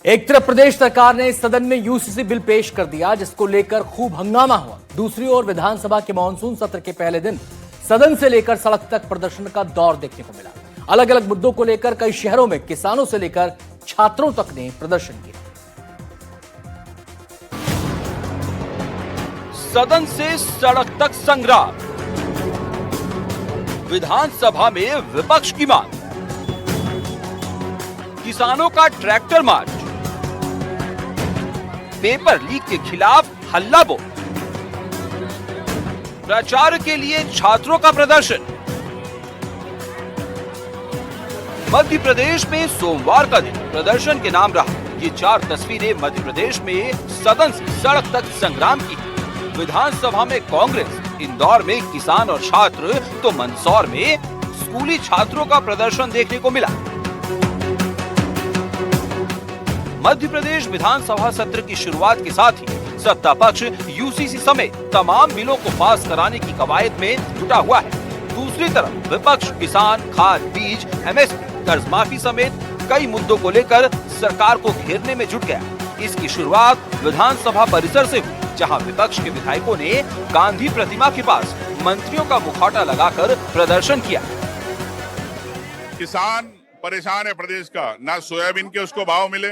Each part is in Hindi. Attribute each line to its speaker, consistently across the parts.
Speaker 1: एक तरफ प्रदेश सरकार ने सदन में यूसीसी बिल पेश कर दिया, जिसको लेकर खूब हंगामा हुआ। दूसरी ओर विधानसभा के मानसून सत्र के पहले दिन सदन से लेकर सड़क तक प्रदर्शन का दौर देखने को मिला। अलग अलग मुद्दों को लेकर कई शहरों में किसानों से लेकर छात्रों तक ने प्रदर्शन किया।
Speaker 2: सदन से सड़क तक संग्राम, विधानसभा में विपक्ष की मांग, किसानों का ट्रैक्टर मार्च, पेपर लीक के खिलाफ हल्ला बोल, प्रचार के लिए छात्रों का प्रदर्शन। मध्य प्रदेश में सोमवार का दिन प्रदर्शन के नाम रहा। ये 4 तस्वीरें मध्य प्रदेश में सदन से सड़क तक संग्राम की। विधानसभा में कांग्रेस, इंदौर में किसान और छात्र, तो मंदसौर में स्कूली छात्रों का प्रदर्शन देखने को मिला। मध्य प्रदेश विधानसभा सत्र की शुरुआत के साथ ही सत्ता पक्ष यूसीसी समेत तमाम बिलों को पास कराने की कवायद में जुटा हुआ है। दूसरी तरफ विपक्ष किसान, खाद, बीज, एमएसपी, कर्ज माफी समेत कई मुद्दों को लेकर सरकार को घेरने में जुट गया। इसकी शुरुआत विधानसभा परिसर से हुई, जहां विपक्ष के विधायकों ने गांधी प्रतिमा के पास मंत्रियों का मुखौटा लगाकर प्रदर्शन किया।
Speaker 3: किसान परेशान है प्रदेश का, ना सोयाबीन के उसको भाव मिले,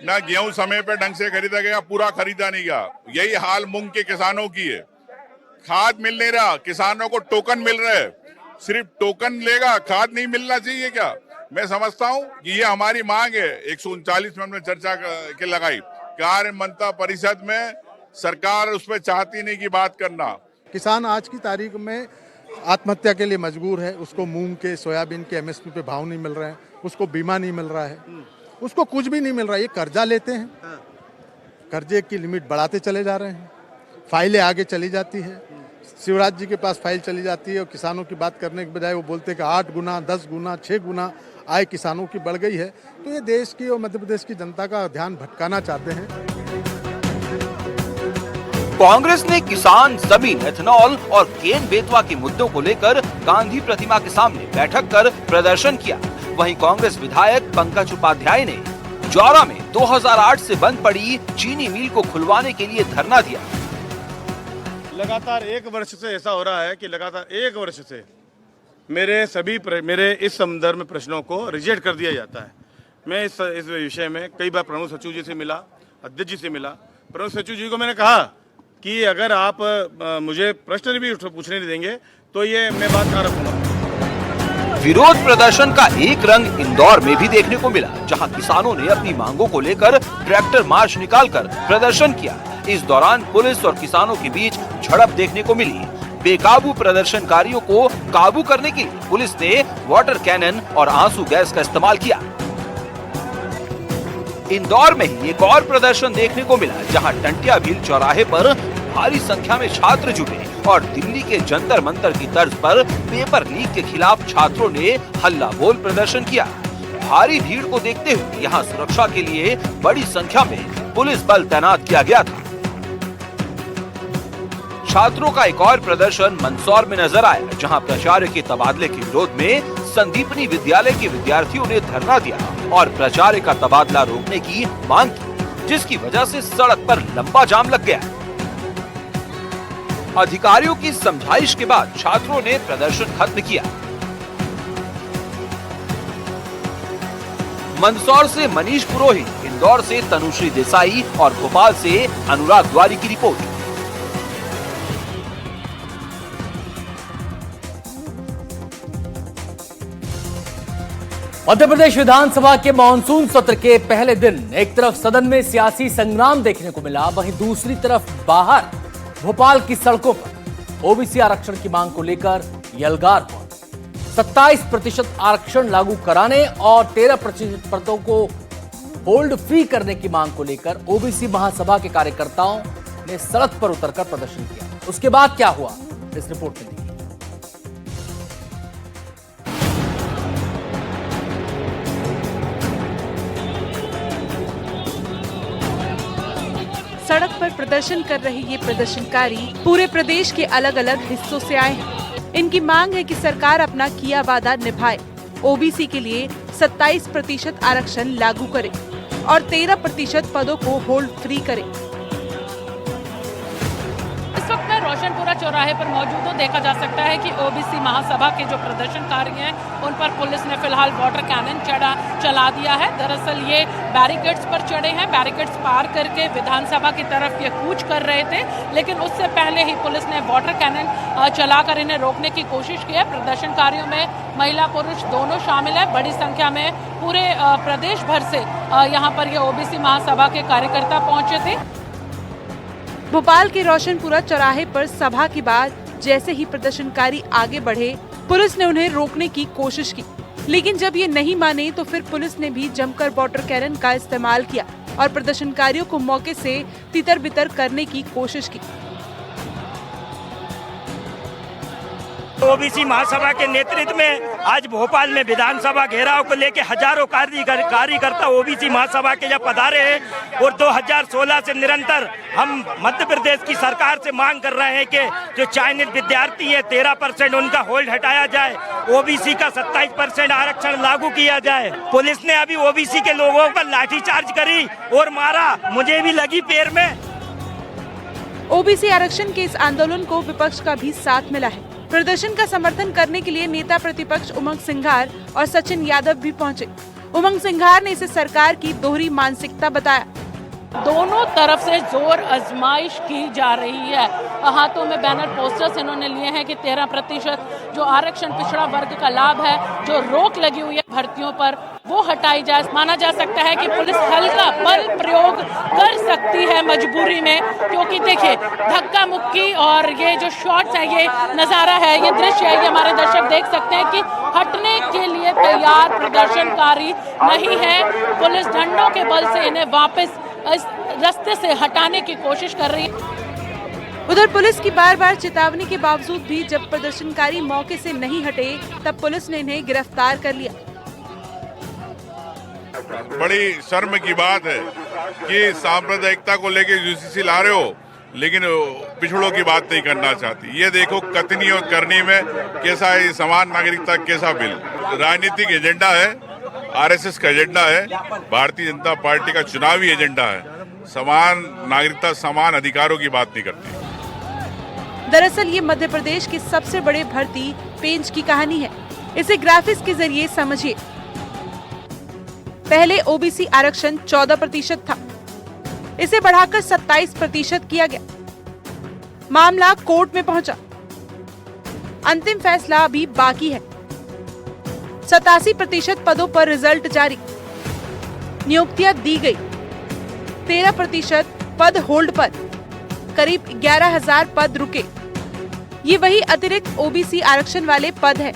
Speaker 3: ना गेहूं समय पे ढंग से खरीदा गया, पूरा खरीदा नहीं गया। यही हाल मूंग के किसानों की है। खाद मिल नहीं रहा, किसानों को टोकन मिल रहे, सिर्फ टोकन लेगा, खाद नहीं मिलना चाहिए क्या? मैं समझता हूं कि ये हमारी मांग है। 139 में हमने चर्चा के लगाई, कार्य मंत्रिमंडल परिषद में सरकार उस पर चाहती नहीं की बात करना।
Speaker 4: किसान आज की तारीख में आत्महत्या के लिए मजबूर है। उसको मूंग के, सोयाबीन के एमएसपी पे भाव नहीं मिल रहे हैं, उसको बीमा नहीं मिल रहा है, उसको कुछ भी नहीं मिल रहा है। ये कर्जा लेते हैं, कर्जे की लिमिट बढ़ाते चले जा रहे हैं, फाइलें आगे चली जाती है, शिवराज जी के पास फाइल चली जाती है और किसानों की बात करने के बजाय वो बोलते हैं कि 8 गुना, 10 गुना, 6 गुना आय किसानों की बढ़ गई है। तो ये देश की और मध्य प्रदेश की जनता का ध्यान भटकाना चाहते हैं।
Speaker 2: कांग्रेस ने किसान, जमीन, एथेनॉल और केन बेतवा के मुद्दों को लेकर गांधी प्रतिमा के सामने बैठक कर प्रदर्शन किया। वहीं कांग्रेस विधायक पंकज उपाध्याय ने जौरा में 2008 से बंद पड़ी चीनी मिल को खुलवाने के लिए धरना दिया।
Speaker 5: लगातार 1 वर्ष से ऐसा हो रहा है कि लगातार 1 वर्ष से मेरे इस संदर्भ में प्रश्नों को रिजेक्ट कर दिया जाता है। मैं इस विषय में कई बार प्रमुख सचिव जी से मिला, अध्यक्ष जी से मिला। प्रमुख सचिव जी को मैंने कहा कि अगर आप मुझे प्रश्न भी पूछने नहीं देंगे तो ये मैं बात ना रखूंगा।
Speaker 2: विरोध प्रदर्शन का एक रंग इंदौर में भी देखने को मिला, जहां किसानों ने अपनी मांगों को लेकर ट्रैक्टर मार्च निकालकर प्रदर्शन किया। इस दौरान पुलिस और किसानों के बीच झड़प देखने को मिली। बेकाबू प्रदर्शनकारियों को काबू करने के लिए पुलिस ने वाटर कैनन और आंसू गैस का इस्तेमाल किया। इंदौर में ही एक और प्रदर्शन देखने को मिला, जहां टंटिया भील चौराहे पर भारी संख्या में छात्र जुटे और दिल्ली के जंतर मंतर की तर्ज पर पेपर लीक के खिलाफ छात्रों ने हल्ला बोल प्रदर्शन किया। भारी भीड़ को देखते हुए यहां सुरक्षा के लिए बड़ी संख्या में पुलिस बल तैनात किया गया था। छात्रों का एक और प्रदर्शन मंदसौर में नजर आया, जहां प्राचार्य के तबादले के विरोध में संदीपनी विद्यालय के विद्यार्थियों ने धरना दिया और प्राचार्य का तबादला रोकने की मांग की, जिसकी वजह से सड़क पर लंबा जाम लग गया। अधिकारियों की समझाइश के बाद छात्रों ने प्रदर्शन खत्म किया। मंदसौर से मनीष पुरोहित, इंदौर से तनुश्री देसाई और भोपाल से अनुराग द्वारी की रिपोर्ट।
Speaker 1: मध्य प्रदेश विधानसभा के मानसून सत्र के पहले दिन एक तरफ सदन में सियासी संग्राम देखने को मिला, वहीं दूसरी तरफ बाहर भोपाल की सड़कों पर ओबीसी आरक्षण की मांग को लेकर यलगार हुआ। 27% आरक्षण लागू कराने और 13% पदों को होल्ड फ्री करने की मांग को लेकर ओबीसी महासभा के कार्यकर्ताओं ने सड़क पर उतरकर प्रदर्शन किया। उसके बाद क्या हुआ, इस रिपोर्ट में देखिए।
Speaker 6: सड़क पर प्रदर्शन कर रहे ये प्रदर्शनकारी पूरे प्रदेश के अलग अलग हिस्सों से आए हैं। इनकी मांग है कि सरकार अपना किया वादा निभाए, ओबीसी के लिए 27% आरक्षण लागू करे। और 13% पदों को होल्ड फ्री करे।
Speaker 7: इस वक्त मैं रोशनपुरा चौराहे पर मौजूद हूँ। देखा जा सकता है कि ओबीसी महासभा के जो प्रदर्शनकारी हैं उन पर पुलिस ने फिलहाल वाटर कैनन चला दिया है। दरअसल ये बैरिकेड्स पर चढ़े हैं, बैरिकेड्स पार करके विधानसभा की तरफ ये कूच कर रहे थे, लेकिन उससे पहले ही पुलिस ने वाटर कैनन चलाकर इन्हें रोकने की कोशिश की है। प्रदर्शनकारियों में महिला पुरुष दोनों शामिल है। बड़ी संख्या में पूरे प्रदेश भर से यहाँ पर ये ओबीसी महासभा के कार्यकर्ता पहुंचे थे।
Speaker 6: भोपाल के रोशनपुरा चौराहे पर सभा के बाद जैसे ही प्रदर्शनकारी आगे बढ़े, पुलिस ने उन्हें रोकने की कोशिश की, लेकिन जब ये नहीं माने तो फिर पुलिस ने भी जमकर वाटर कैनन का इस्तेमाल किया और प्रदर्शनकारियों को मौके से तितर बितर करने की कोशिश की।
Speaker 8: ओबीसी महासभा के नेतृत्व में आज भोपाल में विधानसभा घेराव को लेकर हजारों कार्यकर्ता ओबीसी महासभा के जब पधारे हैं और 2016 से निरंतर हम मध्य प्रदेश की सरकार से मांग कर रहे हैं कि जो चयनित विद्यार्थी है 13% उनका होल्ड हटाया जाए, ओबीसी का 27% आरक्षण लागू किया जाए। पुलिस ने अभी ओबीसी के लोगों पर लाठीचार्ज करी और मारा, मुझे भी लगी पैर में।
Speaker 6: ओबीसी आरक्षण के इस आंदोलन को विपक्ष का भी साथ मिला है। प्रदर्शन का समर्थन करने के लिए नेता प्रतिपक्ष उमंग सिंघार और सचिन यादव भी पहुंचे। उमंग सिंघार ने इसे सरकार की दोहरी मानसिकता बताया।
Speaker 7: दोनों तरफ से जोर आजमाइश की जा रही है। हाथों में बैनर पोस्टर्स इन्होंने लिए हैं कि 13% जो आरक्षण पिछड़ा वर्ग का लाभ है, जो रोक लगी हुई है भर्तियों पर, वो हटाई जाए। माना जा सकता है कि पुलिस हल्का बल प्रयोग कर सकती है मजबूरी में, क्योंकि देखिए धक्का मुक्की और ये जो शॉट्स है, ये नज़ारा है, ये दृश्य है, ये हमारे दर्शक देख सकते हैं कि हटने के लिए तैयार प्रदर्शनकारी नहीं है। पुलिस डंडों के बल से इन्हें वापस इस रास्ते से हटाने की कोशिश कर रही है।
Speaker 6: उधर पुलिस की बार बार चेतावनी के बावजूद भी जब प्रदर्शनकारी मौके से नहीं हटे, तब पुलिस ने इन्हें गिरफ्तार कर लिया।
Speaker 3: बड़ी शर्म की बात है कि सांप्रदायिकता को लेके यूसीसी ला रहे हो, लेकिन पिछड़ों की बात नहीं करना चाहती। ये देखो कथनी और करनी में कैसा है समान नागरिकता, कैसा बिल राजनीतिक एजेंडा है, आरएसएस का एजेंडा है, भारतीय जनता पार्टी का चुनावी एजेंडा है। समान नागरिकता, समान अधिकारों की बात नहीं करती।
Speaker 6: दरअसल ये मध्य प्रदेश के सबसे बड़े भर्ती पेंच की कहानी है। इसे ग्राफिक्स के जरिए समझिए। पहले ओबीसी आरक्षण 14% था, इसे बढ़ाकर 27% किया गया। मामला कोर्ट में पहुंचा, अंतिम फैसला अभी बाकी है। 87% पदों पर रिजल्ट जारी, नियुक्तियां दी गई। 13% पद होल्ड पर, करीब 11,000 पद रुके। ये वही अतिरिक्त ओबीसी आरक्षण वाले पद हैं।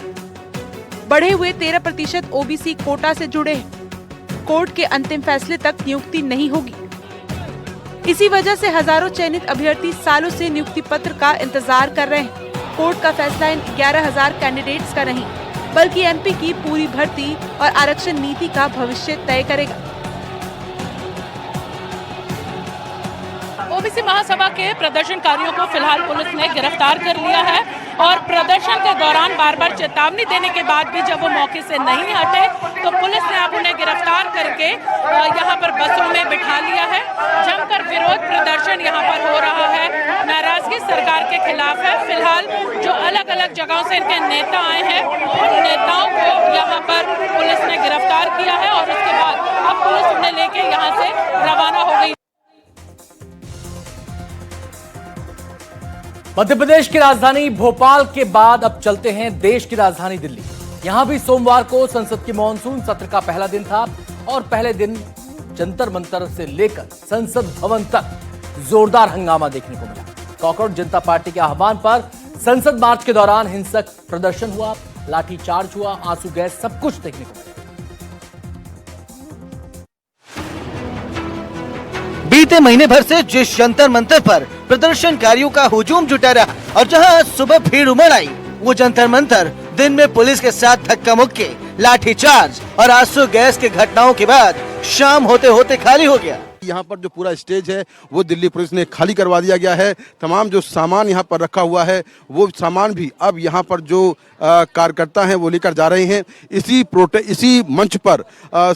Speaker 6: बढ़े हुए 13% ओबीसी कोटा से जुड़े हैं। कोर्ट के अंतिम फैसले तक नियुक्ति नहीं होगी। इसी वजह से हजारों चयनित अभ्यर्थी सालों से नियुक्ति पत्र का इंतजार कर रहे हैं। कोर्ट का फैसला इन 11,000 कैंडिडेट्स का नहीं, बल्कि एमपी की पूरी भर्ती और आरक्षण नीति का भविष्य तय करेगा।
Speaker 7: ओबीसी महासभा के प्रदर्शनकारियों को फिलहाल पुलिस ने गिरफ्तार कर लिया है और प्रदर्शन के दौरान बार बार चेतावनी देने के बाद भी जब वो मौके से नहीं हटे तो पुलिस ने अब उन्हें गिरफ्तार करके यहाँ पर बसों में बिठा लिया है। जमकर विरोध प्रदर्शन यहाँ पर हो रहा है, नाराजगी सरकार के खिलाफ है। फिलहाल जो अलग अलग जगहों से इनके नेता आए हैं, उन नेताओं को यहाँ पर पुलिस ने गिरफ्तार किया है और उसके बाद अब पुलिस उन्हें लेके यहाँ से रवाना हो गई।
Speaker 1: मध्य प्रदेश की राजधानी भोपाल के बाद अब चलते हैं देश की राजधानी दिल्ली। यहां भी सोमवार को संसद के मॉनसून सत्र का पहला दिन था और पहले दिन जंतर मंतर से लेकर संसद भवन तक जोरदार हंगामा देखने को मिला। कॉकरोच जनता पार्टी के आह्वान पर संसद मार्च के दौरान हिंसक प्रदर्शन हुआ, लाठीचार्ज हुआ, आंसू गैस, सब कुछ देखने को मिला।
Speaker 9: बीते महीने भर से जिस जंतर मंतर पर प्रदर्शनकारियों का हुजूम जुटा रहा और जहां सुबह भीड़ उमड़ आई, वो जंतर मंतर दिन में पुलिस के साथ धक्का मुक्की, लाठीचार्ज और आंसू गैस के घटनाओं के बाद शाम होते होते खाली हो गया।
Speaker 10: यहाँ पर जो पूरा स्टेज है वो दिल्ली पुलिस ने खाली करवा दिया गया है। तमाम जो सामान यहाँ पर रखा हुआ है वो सामान भी अब यहाँ पर जो कार्यकर्ता हैं वो लेकर जा रहे हैं। इसी मंच पर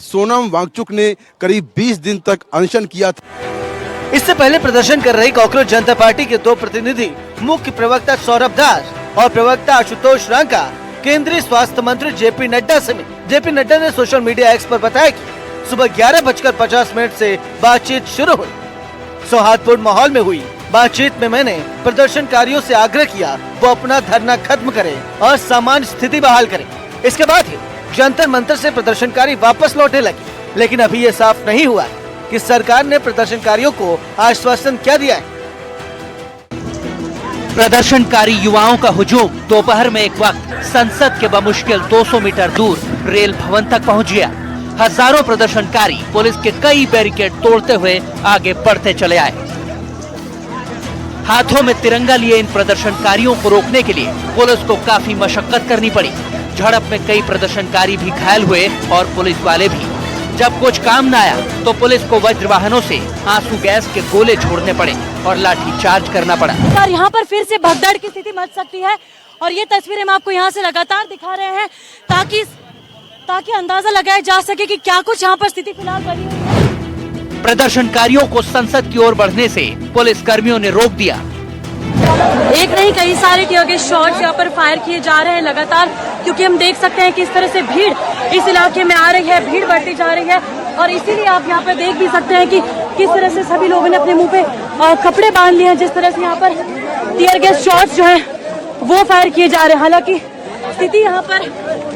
Speaker 10: सोनम वांगचुक ने करीब 20 दिन तक अनशन किया था।
Speaker 9: इससे पहले प्रदर्शन कर रही कॉकरोच जनता पार्टी के 2 प्रतिनिधि मुख्य प्रवक्ता सौरभ दास और प्रवक्ता आशुतोष रांका केंद्रीय स्वास्थ्य मंत्री जेपी नड्डा से मिले। जेपी नड्डा ने सोशल मीडिया एक्स पर बताया कि सुबह 11:50 से बातचीत शुरू हुई। सौहार्दपूर्ण माहौल में हुई बातचीत में मैंने प्रदर्शनकारियों से आग्रह किया वो अपना धरना खत्म करें और सामान्य स्थिति बहाल करें। इसके बाद ही जंतर मंतर से प्रदर्शनकारी वापस लौटने लगे, लेकिन अभी ये साफ नहीं हुआ कि सरकार ने प्रदर्शनकारियों को आश्वासन क्या दिया है।
Speaker 11: प्रदर्शनकारी युवाओं का हुजूम दोपहर में एक वक्त संसद के बमुश्किल 200 मीटर दूर रेल भवन तक पहुंच गया। हजारों प्रदर्शनकारी पुलिस के कई बैरिकेड तोड़ते हुए आगे बढ़ते चले आए। हाथों में तिरंगा लिए इन प्रदर्शनकारियों को रोकने के लिए पुलिस को काफी मशक्कत करनी पड़ी। झड़प में कई प्रदर्शनकारी भी घायल हुए और पुलिस वाले भी। जब कुछ काम न आया तो पुलिस को वज्र वाहनों से आंसू गैस के गोले छोड़ने पड़े और लाठी चार्ज करना पड़ा।
Speaker 12: सर, यहाँ पर फिर से भगदड़ की स्थिति मच सकती है और ये तस्वीरें हम आपको यहाँ से लगातार दिखा रहे हैं ताकि अंदाजा लगाया जा सके कि क्या कुछ यहाँ पर स्थिति फिलहाल बनी हुई है।
Speaker 11: प्रदर्शनकारियों को संसद की ओर बढ़ने से पुलिस कर्मियों ने रोक दिया।
Speaker 12: एक नहीं कई सारे टीयर गैस शॉट्स यहाँ पर फायर किए जा रहे हैं लगातार, क्योंकि हम देख सकते हैं किस तरह से भीड़ इस इलाके में आ रही है, भीड़ बढ़ती जा रही है और इसीलिए आप यहाँ पर देख भी सकते हैं कि किस तरह से सभी लोगों ने अपने मुंह पे कपड़े बांध लिए हैं। जिस तरह से यहाँ पर टीयर गैस शॉट्स जो है वो फायर किए जा रहे हैं। हालांकि स्थिति यहाँ पर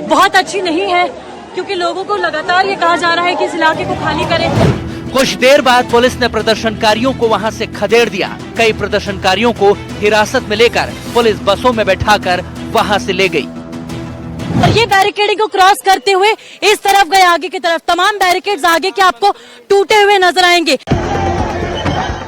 Speaker 12: बहुत अच्छी नहीं है क्योंकि लोगों को लगातार ये कहा जा रहा है कि इस इलाके को खाली करें।
Speaker 11: कुछ देर बाद पुलिस ने प्रदर्शनकारियों को वहां से खदेड़ दिया। कई प्रदर्शनकारियों को हिरासत में लेकर पुलिस बसों में बैठाकर वहां से ले गई।
Speaker 12: और ये बैरिकेडिंग को क्रॉस करते हुए इस तरफ गए आगे की तरफ। तमाम बैरिकेड्स आगे के आपको टूटे हुए नजर आएंगे।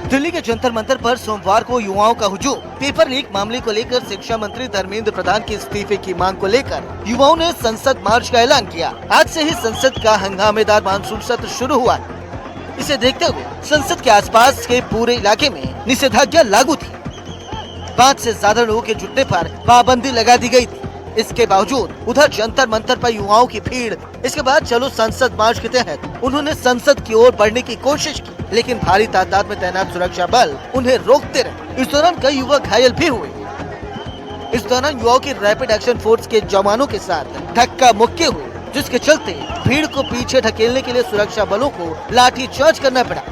Speaker 9: दिल्ली के जंतर मंतर पर सोमवार को युवाओं का हुजूम। पेपर लीक मामले को लेकर शिक्षा मंत्री धर्मेंद्र प्रधान के इस्तीफे की मांग को लेकर युवाओं ने संसद मार्च का ऐलान किया। आज से ही संसद का हंगामेदार मानसून सत्र शुरू हुआ। इसे देखते हुए संसद के आसपास के पूरे इलाके में निषेधाज्ञा लागू थी। 5 से ज्यादा लोगों के जुटने पर पाबंदी लगा दी गई थी। इसके बावजूद उधर जंतर मंतर पर युवाओं की भीड़। इसके बाद चलो संसद मार्च के तहत उन्होंने संसद की ओर बढ़ने की कोशिश की, लेकिन भारी तादाद में तैनात सुरक्षा बल उन्हें रोकते रहे। इस दौरान कई युवक घायल भी हुए। इस दौरान युवाओं की रैपिड एक्शन फोर्स के जवानों के साथ धक्का मुक्की हुई, जिसके चलते भीड़ को पीछे ढकेलने के लिए सुरक्षा बलों को लाठी चार्ज करना पड़ा।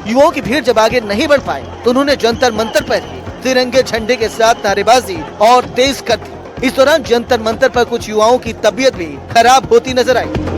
Speaker 9: युवाओं की भीड़ जब आगे नहीं बढ़ पाए तो उन्होंने जंतर मंतर पर तिरंगे झंडे के साथ नारेबाजी और तेज कर दी। इस दौरान जंतर मंतर पर कुछ युवाओं की तबीयत भी खराब होती नजर आई।